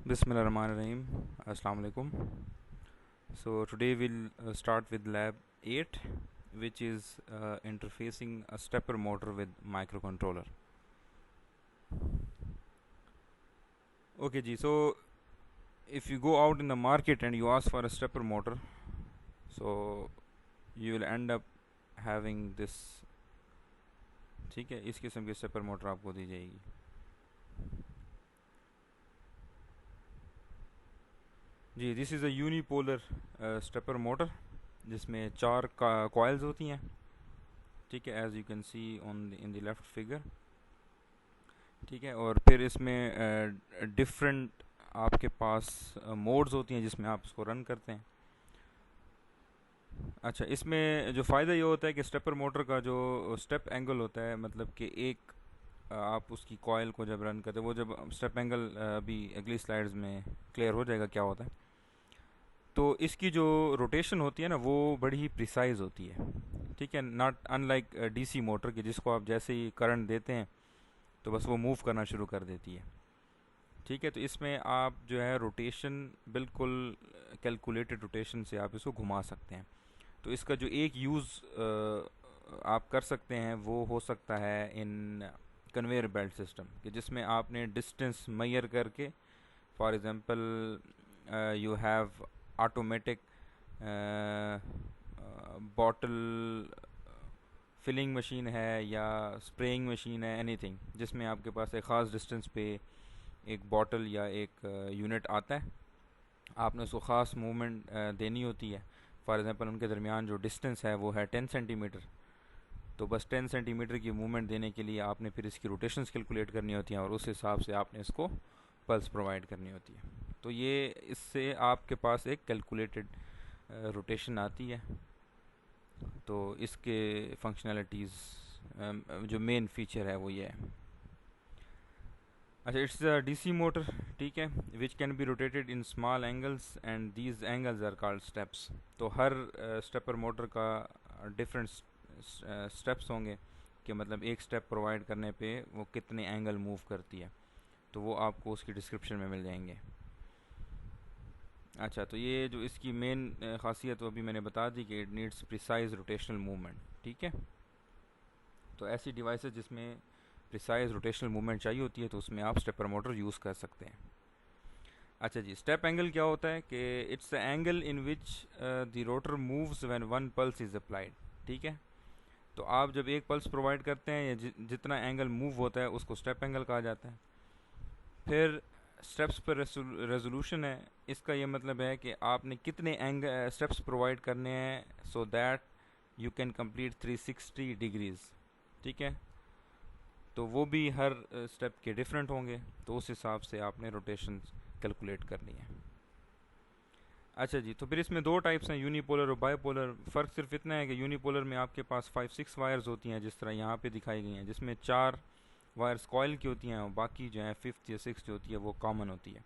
Bismillahirrahmanirrahim. Assalamu alaikum. So today we'll start with lab 8, which is interfacing a stepper motor with microcontroller. Okay ji, so if you go out in the market and you ask for a stepper motor, so you will end up having this. ठीक है, इस किस्म की stepper motor आपको दी जाएगी. जी, this is a unipolar stepper motor जिसमें 4 कॉइल्स होती हैं. ठीक है, as you can see on in the left figure. ठीक है, और फिर इसमें डिफरेंट आपके पास मोड्स होती हैं जिसमें आप इसको रन करते हैं. अच्छा, इसमें जो फ़ायदा ये होता है कि स्टेपर मोटर का जो स्टेप एंगल होता है, मतलब कि एक आप उसकी कॉइल को जब रन करते हैं, वो जब स्टेप एंगल अभी अगली स्लाइड्स में क्लियर हो जाएगा क्या होता है. तो इसकी जो रोटेशन होती है ना, वो बड़ी ही प्रिसाइज होती है. ठीक है, नॉट अनलाइक डीसी मोटर की जिसको आप जैसे ही करंट देते हैं तो बस वो मूव करना शुरू कर देती है. ठीक है, तो इसमें आप जो है रोटेशन बिल्कुल कैलकुलेटेड रोटेशन से आप इसको घुमा सकते हैं. तो इसका जो एक यूज़ आप कर सकते हैं वो हो सकता है इन कन्वेयर बेल्ट सिस्टम कि जिसमें आपने डिस्टेंस मेजर करके, for example you have automatic bottle filling machine है या स्प्रेइंग मशीन है, एनीथिंग जिसमें आपके पास एक ख़ास डिस्टेंस पे एक बॉटल या एक यूनिट आता है. आपने उसको ख़ास मूवमेंट देनी होती है. फॉर एग्ज़ाम्पल उनके दरमियान जो डिस्टेंस है वो है 10 सेंटीमीटर. तो बस 10 सेंटीमीटर की मूवमेंट देने के लिए आपने फिर इसकी रोटेशंस कैलकुलेट करनी होती हैं और उस हिसाब से आपने इसको पल्स प्रोवाइड करनी होती है. तो ये इससे आपके पास एक कैलकुलेटेड रोटेशन आती है. तो इसके फंक्शनैलिटीज़ जो मेन फीचर है वो ये है. अच्छा, इट्स अ डीसी मोटर. ठीक है, which can be rotated in small angles and these angles are called steps. तो हर स्टेपर मोटर का डिफरेंट स्टेप्स होंगे कि मतलब एक स्टेप प्रोवाइड करने पे वो कितने एंगल मूव करती है. तो वो आपको उसकी डिस्क्रिप्शन में मिल जाएंगे. अच्छा, तो ये जो इसकी मेन खासियत वो अभी मैंने बता दी कि it needs precise rotational movement. ठीक है, तो ऐसी डिवाइसेस जिसमें प्रिसाइज रोटेशनल मूवमेंट चाहिए होती है तो उसमें आप स्टेपर मोटर यूज़ कर सकते हैं. अच्छा जी, स्टेप एंगल क्या होता है कि it's the angle in which the rotor moves when one pulse is applied. ठीक है, तो आप जब एक पल्स प्रोवाइड करते हैं या जितना एंगल मूव होता है उसको स्टेप एंगल कहा जाता है. फिर स्टेप्स पर रेजोल्यूशन है. इसका ये मतलब है कि आपने कितने स्टेप्स प्रोवाइड करने हैं so that you can complete 360 degrees. ठीक है, तो वो भी हर स्टेप के डिफरेंट होंगे, तो उस हिसाब से आपने रोटेशन कैलकुलेट करनी है. अच्छा जी, तो फिर इसमें दो टाइप्स हैं, यूनिपोलर और बाईपोलर. फ़र्क सिर्फ इतना है कि यूनिपोलर में आपके पास 5-6 वायर्स होती हैं जिस तरह यहाँ पे दिखाई गई हैं, जिसमें 4 वायर्स कॉइल की होती हैं और बाकी जो है 5th या 6th जो होती है वो कॉमन होती है.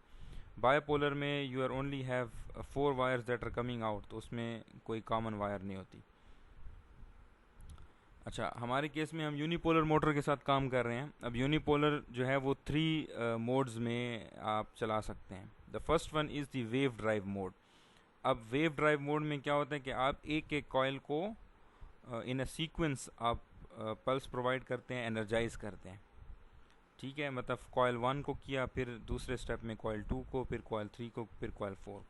बाईपोलर में you are only have 4 wires that are coming out, तो उसमें कोई कॉमन वायर नहीं होती. अच्छा, हमारे केस में हम यूनिपोलर मोटर के साथ काम कर रहे हैं. अब यूनिपोलर जो है वो 3 मोड्स में आप चला सकते हैं. The first one is the wave drive mode. अब वेव ड्राइव मोड में क्या होता है कि आप एक एक कॉइल को इन अ सीक्वेंस आप पल्स प्रोवाइड करते हैं, एनर्जाइज करते हैं. ठीक है, मतलब कॉइल 1 को किया, फिर दूसरे स्टेप में कॉइल 2 को, फिर कॉइल 3 को, फिर कॉइल 4.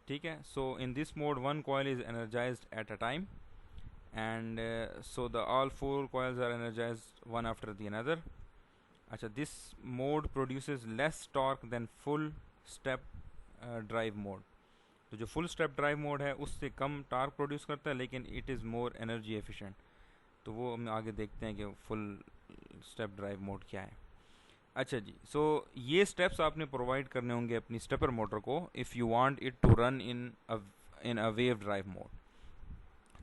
ठीक है, so in this mode one coil is energised at a time and so the all 4 coils are energized one after the another. अच्छा, this mode produces less torque than full step drive mode. तो जो full step drive mode है उससे कम torque produce करता है लेकिन it is more energy efficient. तो वो हम आगे देखते हैं कि फुल स्टेप ड्राइव मोड क्या है. अच्छा जी, सो ये स्टेप्स आपने प्रोवाइड करने होंगे अपनी स्टेपर मोटर को if you want it to run in a wave drive mode.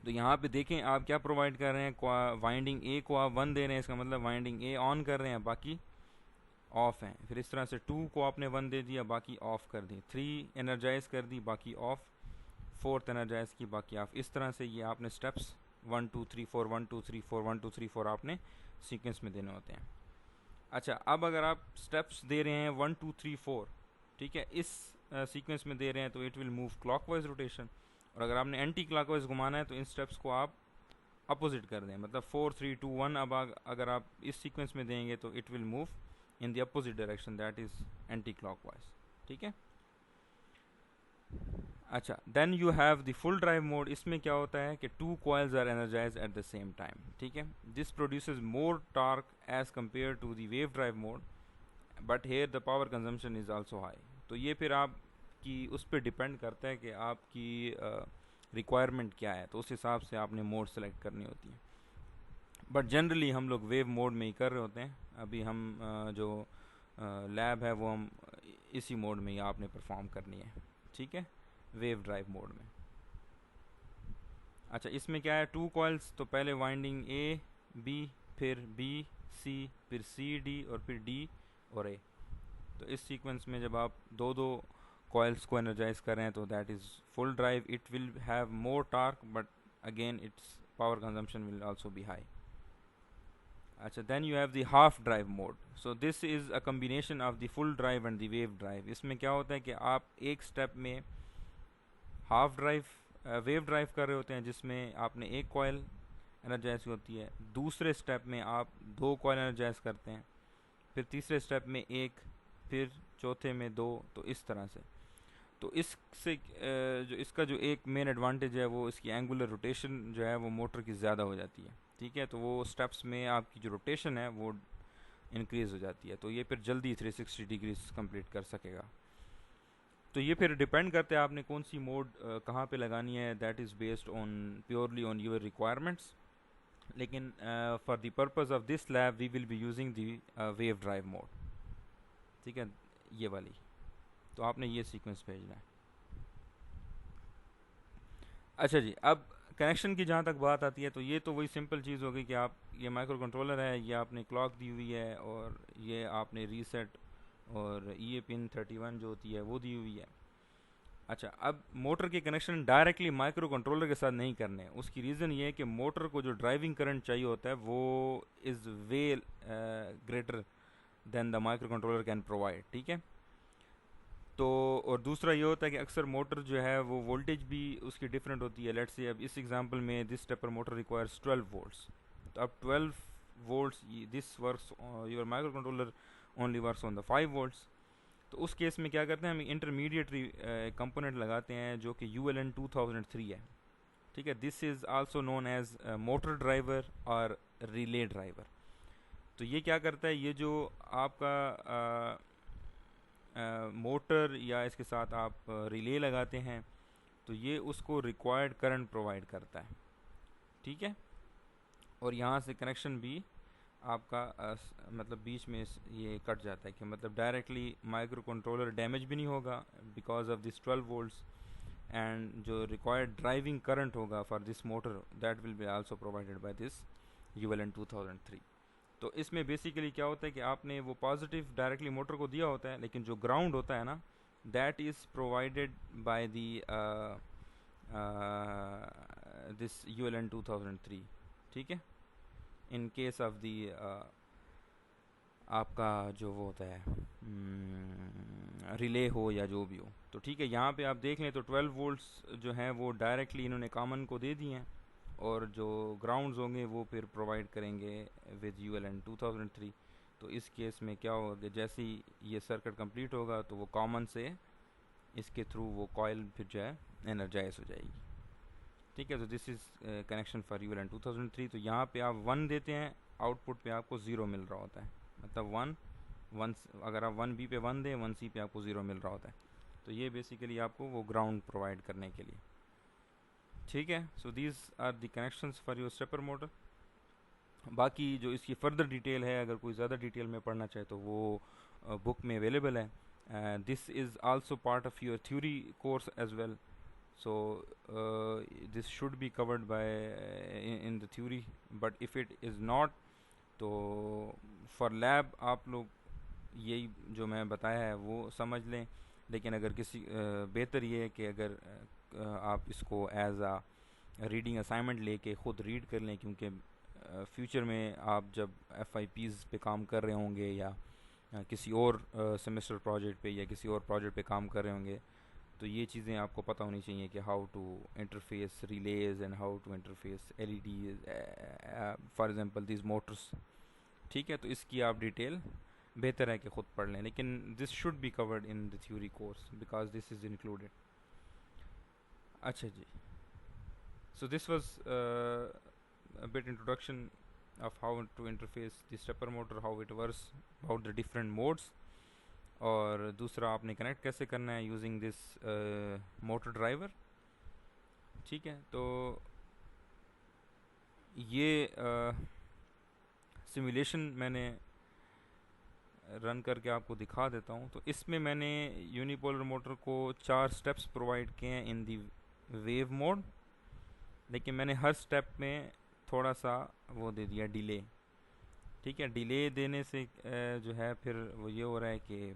तो यहाँ पे देखें आप क्या प्रोवाइड कर रहे हैं. वाइंडिंग ए को आप 1 दे रहे हैं, इसका मतलब वाइंडिंग ए ऑन कर रहे हैं, बाकी ऑफ हैं. फिर इस तरह से 2 को आपने 1 दे दिया, बाकी ऑफ कर दी. 3 एनर्जाइज कर दी, बाकी ऑफ. 4th एनर्जाइज की, बाकी ऑफ. इस तरह से ये आपने स्टेप्स 1 2 3 4 1 2 3 4 1 2 3 4 आपने सीक्वेंस में देने होते हैं. अच्छा, अब अगर आप स्टेप्स दे रहे हैं 1 2 3 4 ठीक है, इस सीक्वेंस में दे रहे हैं तो it will move clockwise rotation, और अगर आपने एंटी क्लॉकवाइज घुमाना है तो इन स्टेप्स को आप अपोजिट कर दें, मतलब 4 3 2 1। अब अगर आप इस सीक्वेंस में देंगे तो it will move in the opposite direction, that is anti clockwise. ठीक है, अच्छा, then you have the full drive mode. इसमें क्या होता है कि two coils are energize at the same time. ठीक है, this produces more torque as compare to the wave drive mode, but here the power consumption is also high. तो ये फिर आपकी उस पर डिपेंड करता है कि आपकी रिक्वायरमेंट क्या है, तो उस हिसाब से आपने मोड सेलेक्ट करनी होती है। बट जनरली हम लोग वेव मोड में ही कर रहे होते हैं। अभी हम जो लैब है वो हम इसी मोड में ही आपने परफॉर्म करनी है। ठीक है, वेव ड्राइव मोड में। अच्छा, इसमें क्या है, टू कॉइल्स, तो पहले वाइंडिंग ए बी, फिर बी सी, फिर सी डी, और फिर डी और ए। तो इस सीक्वेंस में जब आप दो दो कॉइल्स को एनर्जाइज कर रहे हैं तो that is full drive. It will have more torque, but again its power consumption will also be high. अच्छा, then you have the half drive mode. So this is a combination of the full drive and the wave drive. इसमें क्या होता है कि आप एक step में half drive wave drive कर रहे होते हैं, जिसमें आपने एक कॉइल एनर्जाइज होती है, दूसरे स्टेप में आप दो कॉइल एनर्जाइज करते हैं, फिर तीसरे स्टेप में एक, फिर चौथे में दो, तो इस तरह से। तो इससे जो इसका जो एक मेन एडवांटेज है वो इसकी एंगुलर रोटेशन जो है वो मोटर की ज़्यादा हो जाती है। ठीक है, तो वो स्टेप्स में आपकी जो रोटेशन है वो इंक्रीज़ हो जाती है, तो ये फिर जल्दी 360 डिग्रीज कंप्लीट कर सकेगा। तो ये फिर डिपेंड करता है आपने कौन सी मोड कहाँ पे लगानी है, that is based on purely on your requirements. लेकिन for the purpose of this lab we will be using the wave drive mode. ठीक है, ये वाली। तो आपने ये सीक्वेंस भेजना है। अच्छा जी, अब कनेक्शन की जहाँ तक बात आती है तो ये तो वही सिंपल चीज़ हो गई कि आप, ये माइक्रो कंट्रोलर है, ये आपने क्लॉक दी हुई है, और ये आपने रीसेट और ये पिन 31 जो होती है वो दी हुई है। अच्छा, अब मोटर के कनेक्शन डायरेक्टली माइक्रो कंट्रोलर के साथ नहीं करने। उसकी रीज़न ये है कि मोटर को जो ड्राइविंग करंट चाहिए होता है वो is way greater than the micro controller can provide. ठीक है, तो और दूसरा ये होता है कि अक्सर मोटर जो है वो वोल्टेज भी उसकी डिफरेंट होती है। लेट्स से अब इस एग्जांपल में this stepper motor requires 12 volts, तो अब 12 volts this works, your micro controller only works on the 5 volts. तो उस केस में क्या करते हैं, हम इंटरमीडिएटरी कंपोनेंट लगाते हैं जो कि ULN 2003 है। ठीक है, this is also known as motor driver और रिले ड्राइवर। तो ये क्या करता है, ये जो आपका मोटर या इसके साथ आप रिले लगाते हैं तो ये उसको रिक्वायर्ड करंट प्रोवाइड करता है। ठीक है, और यहाँ से कनेक्शन भी आपका मतलब बीच में ये कट जाता है कि मतलब डायरेक्टली माइक्रो कंट्रोलर डैमेज भी नहीं होगा because of this 12 volts, and जो रिक्वायर्ड ड्राइविंग करंट होगा for this motor that will be also provided by this ULN 2003। तो इसमें बेसिकली क्या होता है कि आपने वो पॉजिटिव डायरेक्टली मोटर को दिया होता है, लेकिन जो ग्राउंड होता है ना that is provided by the this ULN 2003। ठीक है, इन केस ऑफ दी आपका जो वो होता है रिले हो या जो भी हो। तो ठीक है, यहाँ पे आप देख लें तो 12 वोल्ट्स जो हैं वो डायरेक्टली इन्होंने कॉमन को दे दिए हैं, और जो ग्राउंड्स होंगे वो फिर प्रोवाइड करेंगे विद ULN 2003। तो इस केस में क्या होगा कि जैसे ही ये सर्किट कंप्लीट होगा तो वो कॉमन से इसके थ्रू वो कॉइल फिर जो है एनर्जाइज हो जाएगी। ठीक है, तो this is connection for ULN 2003। तो यहाँ पे आप 1 देते हैं, आउटपुट पे आपको 0 मिल रहा होता है, मतलब 1 अगर आप 1B पे 1 दें, 1C पे आपको 0 मिल रहा होता है। तो ये बेसिकली आपको वो ग्राउंड प्रोवाइड करने के लिए। ठीक है, so these are the connections for your stepper motor. बाकी जो इसकी फर्दर डिटेल है, अगर कोई ज़्यादा डिटेल में पढ़ना चाहे तो वो बुक में अवेलेबल है। This is also part of your theory course as well, so this should be covered by in the theory, but if it is not, तो for lab आप लोग यही जो मैं बताया है वो समझ लें। लेकिन अगर किसी बेहतर ये है कि अगर आप इसको एज आ रीडिंग असाइनमेंट लेके ख़ुद रीड कर लें, क्योंकि फ्यूचर में आप जब FIPs पे काम कर रहे होंगे या किसी और सेमेस्टर प्रोजेक्ट पे या किसी और प्रोजेक्ट पे काम कर रहे होंगे, तो ये चीज़ें आपको पता होनी चाहिए कि how to interface relays and how to interface LED, for example this motors. ठीक है, तो इसकी आप डिटेल बेहतर है कि ख़ुद पढ़ लें, लेकिन this should be covered in the theory course because this is included. अच्छा जी, so this was a bit introduction of how to interface the stepper motor, how it works, about the different modes, और दूसरा आपने connect कैसे करना है using this motor driver. ठीक है, तो ये सिमुलेशन मैंने रन करके आपको दिखा देता हूँ। तो इसमें मैंने यूनिपोलर मोटर को 4 स्टेप्स प्रोवाइड किए हैं इन दी वेव मोड, लेकिन मैंने हर स्टेप में थोड़ा सा वो दे दिया डिले। ठीक है, डिले देने से जो है फिर वो ये हो रहा है कि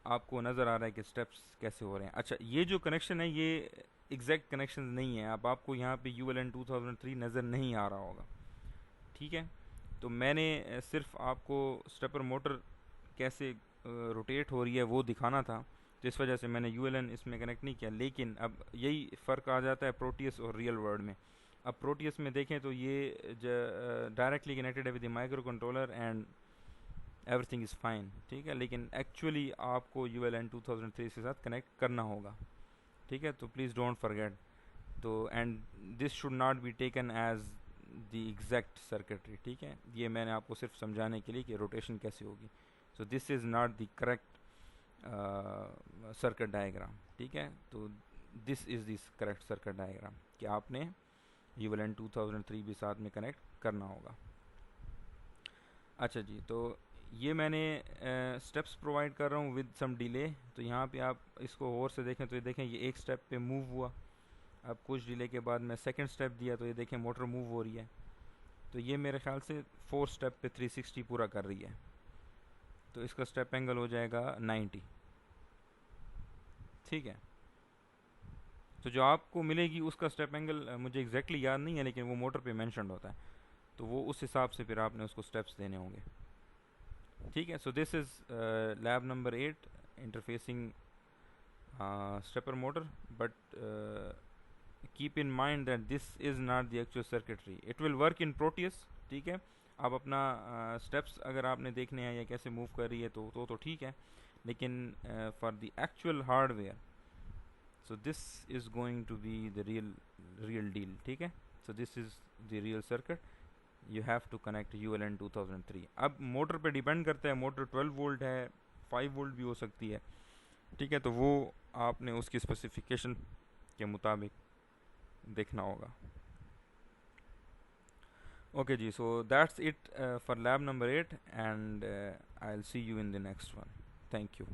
आपको नज़र आ रहा है कि स्टेप्स कैसे हो रहे हैं। अच्छा, ये जो कनेक्शन है ये एग्जैक्ट कनेक्शन नहीं है, अब आपको यहाँ पे ULN 2003 नज़र नहीं आ रहा होगा। ठीक है, तो मैंने सिर्फ आपको स्टेपर मोटर कैसे रोटेट हो रही है वो दिखाना था, तो इस वजह से मैंने ULN इसमें कनेक्ट नहीं किया। लेकिन अब यही फ़र्क आ जाता है प्रोटियस और रियल वर्ल्ड में। अब प्रोटियस में देखें तो ये डायरेक्टली कनेक्टेड है with the micro controller and everything is fine. ठीक है, लेकिन एक्चुअली आपको ULN 2003 के साथ कनेक्ट करना होगा। ठीक है, तो प्लीज़ डोंट फॉरगेट। तो and this should not be taken as the exact circuitry. ठीक है, ये मैंने आपको सिर्फ समझाने के लिए कि रोटेशन कैसे होगी। सो this is not the correct circuit diagram. ठीक है, तो this is this correct circuit diagram कि आपने ULN 2003 भी साथ में कनेक्ट करना होगा। अच्छा जी, तो ये मैंने स्टेप्स प्रोवाइड कर रहा हूँ विद सम डिले। तो यहाँ पे आप इसको और से देखें तो ये देखें ये एक स्टेप पे मूव हुआ। अब कुछ डिले के बाद मैं सेकंड स्टेप दिया तो ये देखें मोटर मूव हो रही है। तो ये मेरे ख्याल से 4 स्टेप पे 360 पूरा कर रही है। तो इसका स्टेप एंगल हो जाएगा 90। ठीक है, तो जो आपको मिलेगी उसका स्टेप एंगल मुझे एग्जैक्टली याद नहीं है, लेकिन वो मोटर पे मेंशन्ड होता है, तो वो उस हिसाब से फिर आपने उसको स्टेप्स देने होंगे। ठीक है, सो this is lab number 8 interfacing stepper motor, but keep in mind that this is not the actual circuitry, it will work in Proteus. ठीक है, आप अपना स्टेप्स अगर आपने देखने हैं या कैसे मूव कर रही है तो ठीक है, लेकिन for the actual hardware, so this is going to be the real deal. ठीक है, so this is the real circuit, you have to connect ULN 2003। अब मोटर पे डिपेंड करता है, मोटर 12 वोल्ट है, 5 वोल्ट भी हो सकती है। ठीक है, तो वो आपने उसकी स्पेसिफिकेशन के मुताबिक देखना होगा। ओके जी, so that's it for lab number 8 and I'll see you in the next one. Thank you.